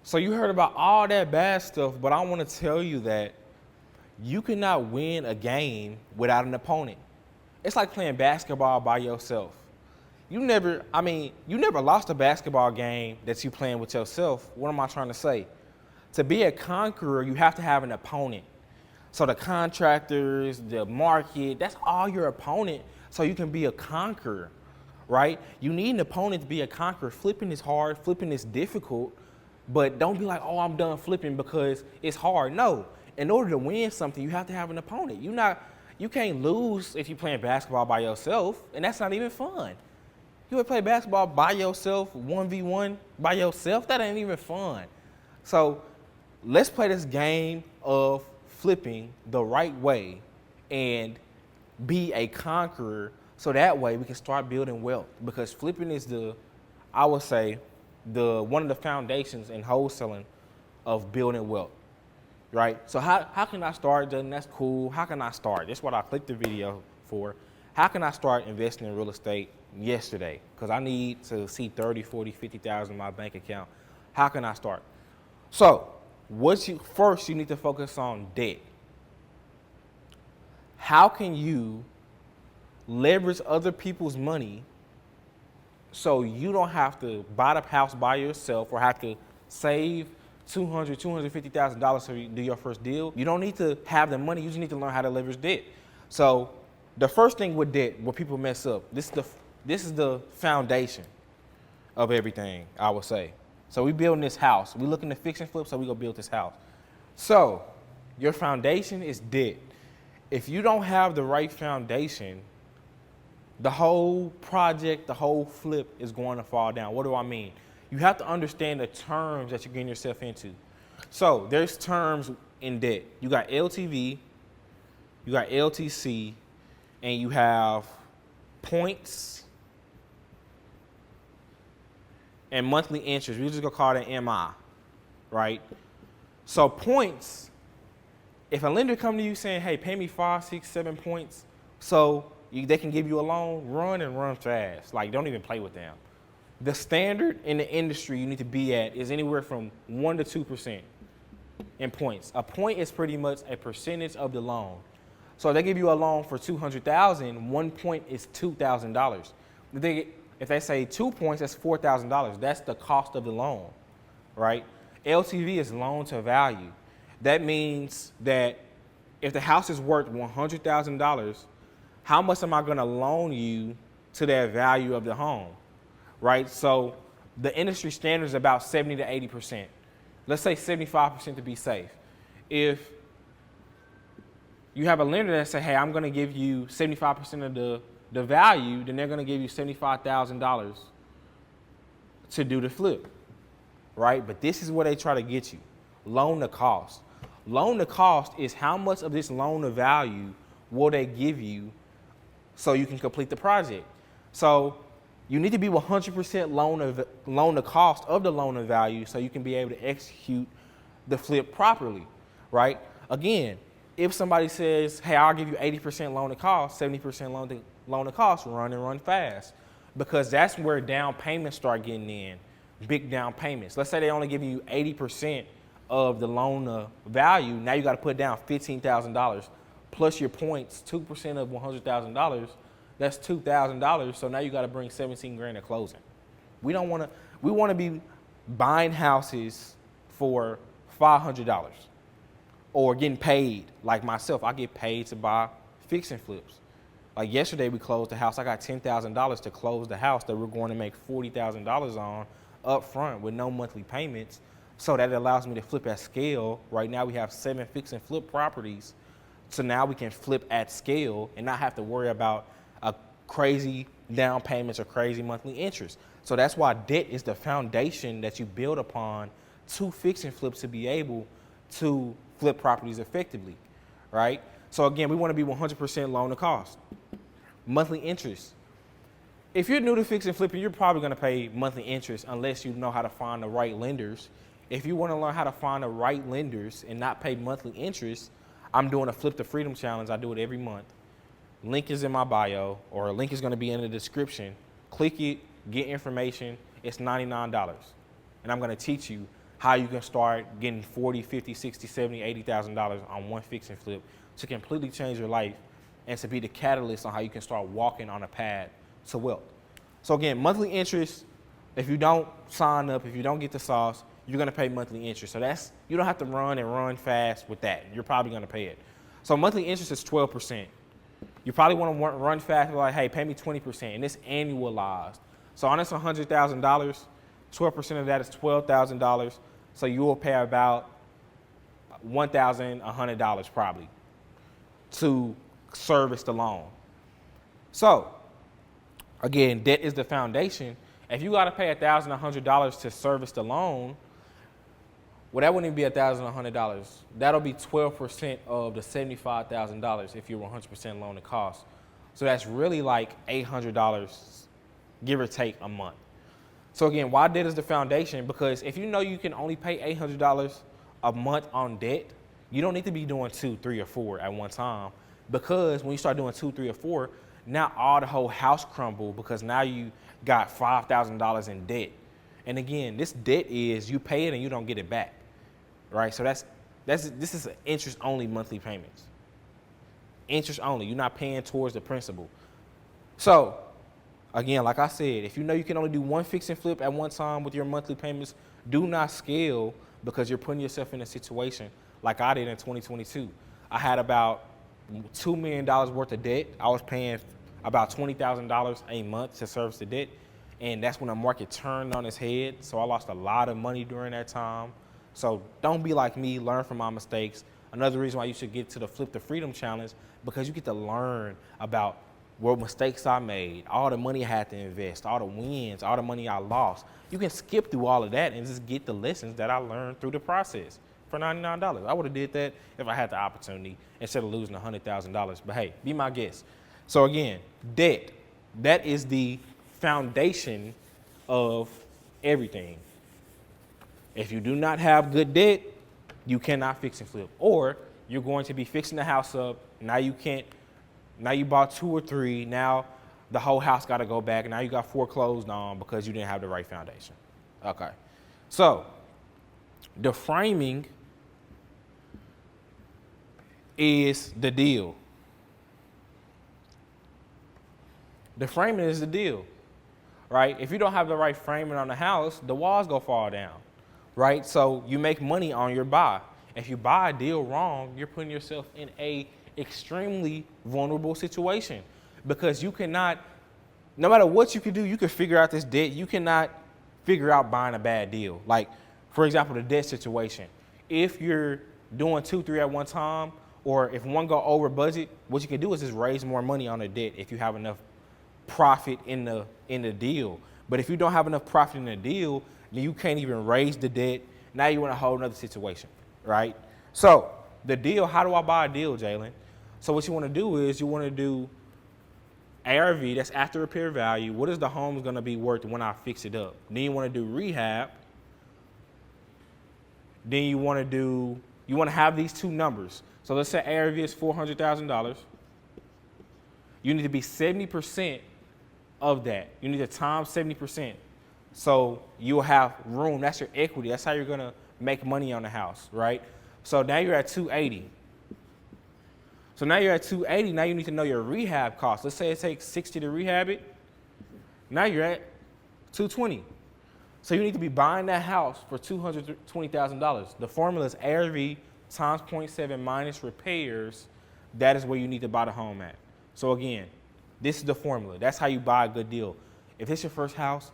So you heard about all that bad stuff, but I want to tell you that you cannot win a game without an opponent. It's like playing basketball by yourself. You never lost a basketball game that you playing with yourself. What am I trying to say? To be a conqueror, you have to have an opponent. So the contractors, the market, that's all your opponent so you can be a conqueror, right? You need an opponent to be a conqueror. Flipping is hard, flipping is difficult, but don't be like, oh, I'm done flipping because it's hard. No, in order to win something, you have to have an opponent. You can't lose if you're playing basketball by yourself, and that's not even fun. You ever play basketball by yourself, 1v1 by yourself? That ain't even fun. So let's play this game of flipping the right way and be a conqueror so that way we can start building wealth, because flipping is I would say, one of the foundations in wholesaling of building wealth, right? So how can I start, Justin? That's cool. How can I start? That's what I clicked the video for. How can I start investing in real estate yesterday? Because I need to see 30, 40, 50,000 in my bank account. How can I start? So first you need to focus on debt. How can you leverage other people's money so you don't have to buy the house by yourself or have to save $200,000, $250,000 so you do your first deal? You don't need to have the money. You just need to learn how to leverage debt. So the first thing with debt, where people mess up, this is the foundation of everything, I would say. So we building this house. We looking to fix and flip, so we go build this house. So your foundation is debt. If you don't have the right foundation, the whole project, the whole flip is going to fall down. What do I mean? You have to understand the terms that you're getting yourself into. So there's terms in debt. You got LTV, you got LTC, and you have points and monthly interest. We're just gonna call that MI, right? So points, if a lender come to you saying, hey, pay me 5, 6, 7 points, so they can give you a loan, run fast. Like, don't even play with them. The standard in the industry you need to be at is anywhere from 1 to 2% in points. A point is pretty much a percentage of the loan. So if they give you a loan for $200,000, 1 point is $2,000. If they say 2 points, that's $4,000. That's the cost of the loan, right? LTV is loan to value. That means that if the house is worth $100,000, how much am I going to loan you to that value of the home, right? So the industry standard is about 70 to 80%. Let's say 75% to be safe. If you have a lender that say, hey, I'm going to give you 75% of the value, then they're going to give you $75,000 to do the flip, right? But this is where they try to get you. Loan to cost. Loan to cost is how much of this loan to value will they give you so you can complete the project. So you need to be 100% loan to cost of the loan to value so you can be able to execute the flip properly, right? Again, if somebody says, hey, I'll give you 80% loan to cost, 70% loan to cost, run fast, because that's where down payments start getting in, big down payments. Let's say they only give you 80% of the loan to value. Now you got to put down $15,000 plus your points, 2% of $100,000. That's $2,000. So now you got to bring 17 grand at closing. We want to be buying houses for $500 or getting paid. Like myself, I get paid to buy fix and flips. Like yesterday we closed the house. I got $10,000 to close the house that we're going to make $40,000 on up front with no monthly payments. So that allows me to flip at scale. Right now we have 7 fix and flip properties. So now we can flip at scale and not have to worry about a crazy down payments or crazy monthly interest. So that's why debt is the foundation that you build upon to fix and flip to be able to flip properties effectively, right? So again, we want to be 100% loan to cost. Monthly interest. If you're new to fix and flipping, you're probably going to pay monthly interest unless you know how to find the right lenders. If you want to learn how to find the right lenders and not pay monthly interest, I'm doing a Flip to Freedom challenge. I do it every month. Link is in my bio, or a link is going to be in the description. Click it, get information. It's $99. And I'm going to teach you how you can start getting 40, 50, 60, 70, $80,000 on one fix and flip to completely change your life and to be the catalyst on how you can start walking on a path to wealth. So again, monthly interest, if you don't sign up, if you don't get the sauce, you're gonna pay monthly interest. So that's, you don't have to run fast with that. You're probably gonna pay it. So monthly interest is 12%. You probably wanna run fast, like, hey, pay me 20%, and it's annualized. So on this $100,000, 12% of that is $12,000. So you will pay about $1,100 probably to service the loan. So again, debt is the foundation. If you got to pay $1,100 to service the loan, well, that wouldn't even be $1,100. That'll be 12% of the $75,000 if you're 100% loan to cost. So that's really like $800, give or take, a month. So again, why debt is the foundation? Because if you know you can only pay $800 a month on debt, you don't need to be doing 2, 3, or 4 at one time. Because when you start doing 2, 3, or 4, now all the whole house crumble because now you got $5,000 in debt. And again, this debt is you pay it and you don't get it back, right? So this is an interest only monthly payments. Interest only. You're not paying towards the principal. So again, like I said, if you know you can only do one fix and flip at one time with your monthly payments, do not scale because you're putting yourself in a situation like I did in 2022. I had about $2 million worth of debt. I was paying about $20,000 a month to service the debt. And that's when the market turned on its head. So I lost a lot of money during that time. So don't be like me, learn from my mistakes. Another reason why you should get to the Flip to Freedom Challenge, because you get to learn about what mistakes I made, all the money I had to invest, all the wins, all the money I lost. You can skip through all of that and just get the lessons that I learned through the process for $99. I would have did that if I had the opportunity instead of losing $100,000. But hey, be my guest. So again, debt, that is the foundation of everything. If you do not have good debt, you cannot fix and flip. Or you're going to be fixing the house up. Now you can't. Now you bought 2 or 3. Now the whole house got to go back. Now you got foreclosed on because you didn't have the right foundation. Okay. So the framing is the deal. The framing is the deal, right? If you don't have the right framing on the house, the walls go fall down, right? So you make money on your buy. If you buy a deal wrong, you're putting yourself in a extremely vulnerable situation because you cannot, no matter what you can do, you can figure out this debt. You cannot figure out buying a bad deal. Like, for example, the debt situation. If you're doing 2, 3 at one time, or if one go over budget, what you can do is just raise more money on the debt if you have enough profit in the deal. But if you don't have enough profit in the deal, then you can't even raise the debt. Now you're in a whole nother situation, right? So the deal, how do I buy a deal, Jalen? So what you want to do is you want to do ARV, that's after repair value. What is the home going to be worth when I fix it up? Then you want to do rehab. Then you want to have these two numbers. So let's say ARV is $400,000. You need to be 70% of that. You need to times 70%. So you'll have room. That's your equity. That's how you're going to make money on the house, right? So now you're at 280. So now you're at 280. Now you need to know your rehab costs. Let's say it takes 60 to rehab it. Now you're at 220. So you need to be buying that house for $220,000. The formula is ARV times 0.7 minus repairs. That is where you need to buy the home at. So again, this is the formula. That's how you buy a good deal. If it's your first house,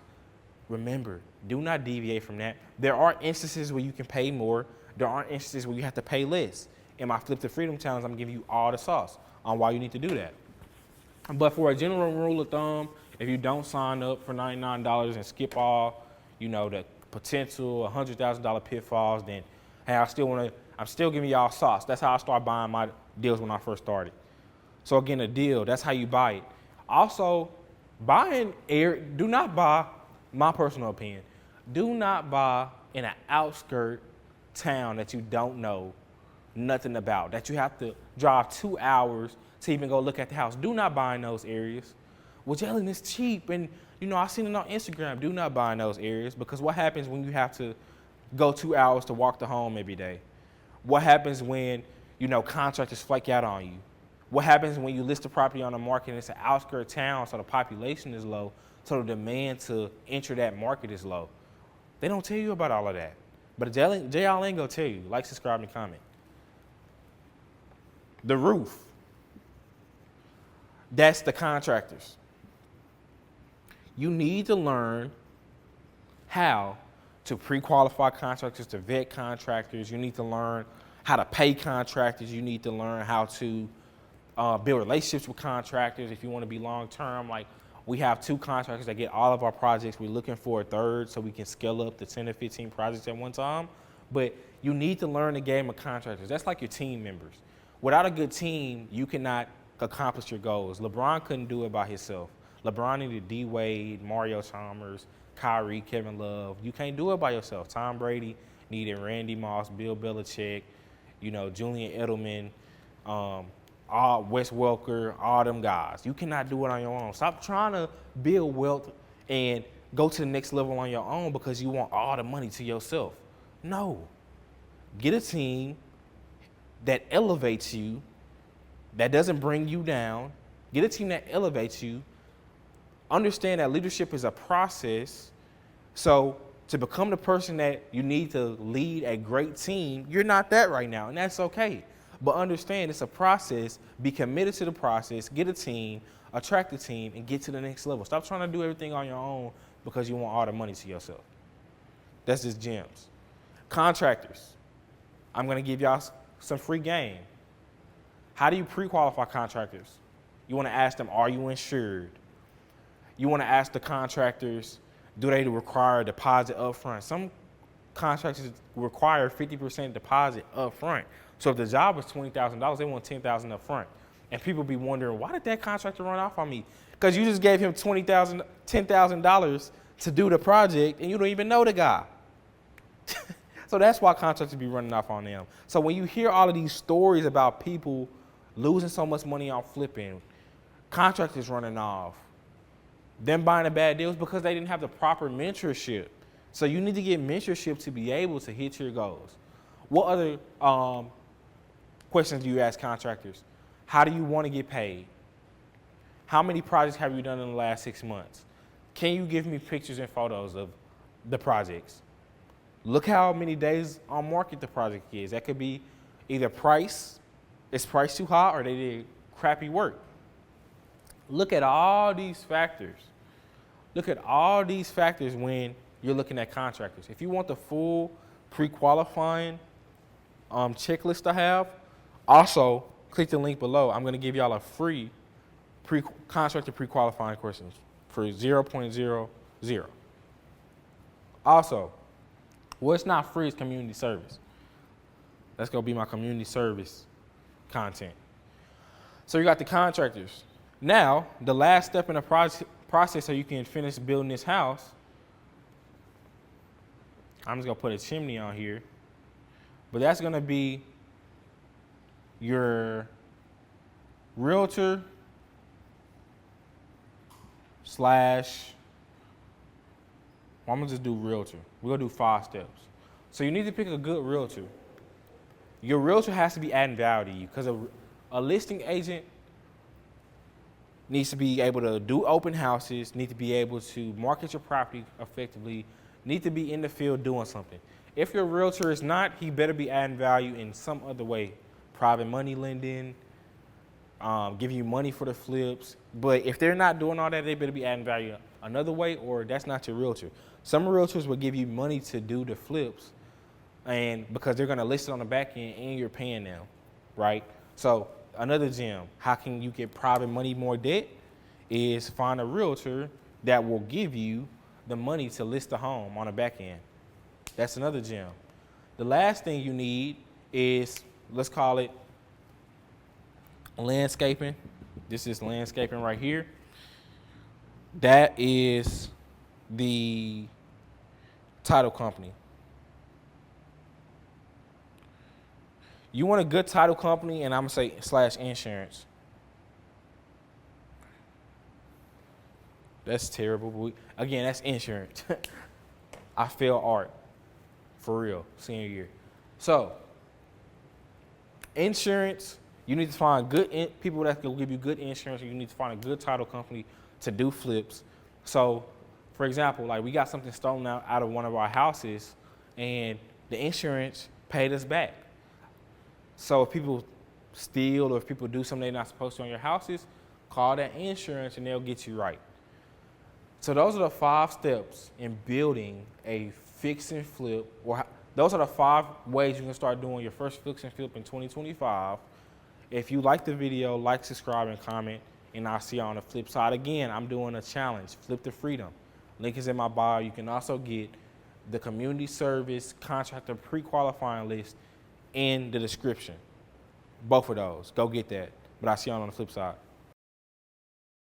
remember, do not deviate from that. There are instances where you can pay more. There are instances where you have to pay less. In my Flip to Freedom Challenge, I'm giving you all the sauce on why you need to do that. But for a general rule of thumb, if you don't sign up for $99 and skip all, the potential $100,000 pitfalls, then hey, I'm still giving y'all sauce. That's how I start buying my deals when I first started. So again, a deal, that's how you buy it. Also, do not buy, my personal opinion, do not buy in an outskirt town that you don't know nothing about, that you have to drive 2 hours to even go look at the house. Do not buy in those areas. Well, Jalen, is cheap, and I've seen it on Instagram. Do not buy in those areas, because what happens when you have to go 2 hours to walk to home every day? What happens when, contractors flake out on you? What happens when you list a property on the market and it's an outskirt town, so the population is low, so the demand to enter that market is low? They don't tell you about all of that. But JL ain't gonna tell you. Like, subscribe, and comment. The roof. That's the contractors. You need to learn how to pre-qualify contractors, to vet contractors. You need to learn how to pay contractors. You need to learn how to build relationships with contractors if you want to be long-term. Like, we have 2 contractors that get all of our projects. We're looking for a third so we can scale up to 10 to 15 projects at one time. But you need to learn the game of contractors. That's like your team members. Without a good team, you cannot accomplish your goals. LeBron couldn't do it by himself. LeBron needed D. Wade, Mario Chalmers, Kyrie, Kevin Love. You can't do it by yourself. Tom Brady needed Randy Moss, Bill Belichick, Julian Edelman, Wes Welker, all them guys. You cannot do it on your own. Stop trying to build wealth and go to the next level on your own because you want all the money to yourself. No. Get a team that elevates you, that doesn't bring you down. Get a team that elevates you. Understand that leadership is a process. So to become the person that you need to lead a great team, you're not that right now, and that's okay. But understand it's a process. Be committed to the process. Get a team, attract a team, and get to the next level. Stop trying to do everything on your own because you want all the money to yourself. That's just gems. Contractors. I'm going to give y'all some free game. How do you pre-qualify contractors? You want to ask them, are you insured? You want to ask the contractors, do they require a deposit up front? Some contractors require 50% deposit up front. So if the job is $20,000, they want $10,000 up front. And people be wondering, why did that contractor run off on me? Because you just gave him $10,000 to do the project, and you don't even know the guy. So that's why contractors be running off on them. So when you hear all of these stories about people losing so much money on flipping, contractors running off, them buying the bad deals because they didn't have the proper mentorship. So you need to get mentorship to be able to hit your goals. What other questions do you ask contractors? How do you want to get paid? How many projects have you done in the last 6 months? Can you give me pictures and photos of the projects? Look how many days on market the project is. That could be either price, is price too high, or they did crappy work. Look at all these factors. Look at all these factors when you're looking at contractors. If you want the full pre-qualifying checklist I have, also click the link below. I'm going to give y'all a free contractor pre-qualifying questions for 0.00. Also, what's not free is community service. That's going to be my community service content. So you got the contractors. Now, the last step in the process so you can finish building this house, I'm just going to put a chimney on here. But that's going to be your realtor / I'm going to just do realtor. We're going to do 5 steps. So you need to pick a good realtor. Your realtor has to be adding value to you because a listing agent needs to be able to do open houses, need to be able to market your property effectively, need to be in the field doing something. If your realtor is not, he better be adding value in some other way. Private money lending, giving you money for the flips. But if they're not doing all that, they better be adding value another way, or that's not your realtor. Some realtors will give you money to do the flips, and because they're going to list it on the back end and you're paying them, right? So another gem, how can you get private money more debt, is find a realtor that will give you the money to list the home on the back end. That's another gem. The last thing you need is, let's call it landscaping. This is landscaping right here. That is the title company. You want a good title company, and I'm going to say / insurance. That's terrible. But again, that's insurance. I fail art. for real, senior year. So, insurance, you need to find people that can give you good insurance. You need to find a good title company to do flips. So, for example, like we got something stolen out of one of our houses, and the insurance paid us back. So if people steal or if people do something they're not supposed to on your houses, call that insurance and they'll get you right. So those are the 5 steps in building a fix and flip, or those are the 5 ways you can start doing your first fix and flip in 2025. If you like the video, like, subscribe, and comment, and I'll see you on the flip side. Again, I'm doing a challenge, Flip to Freedom. Link is in my bio. You can also get the community service contractor pre-qualifying list in the description. Both of those. Go get that. But I'll see you on the flip side.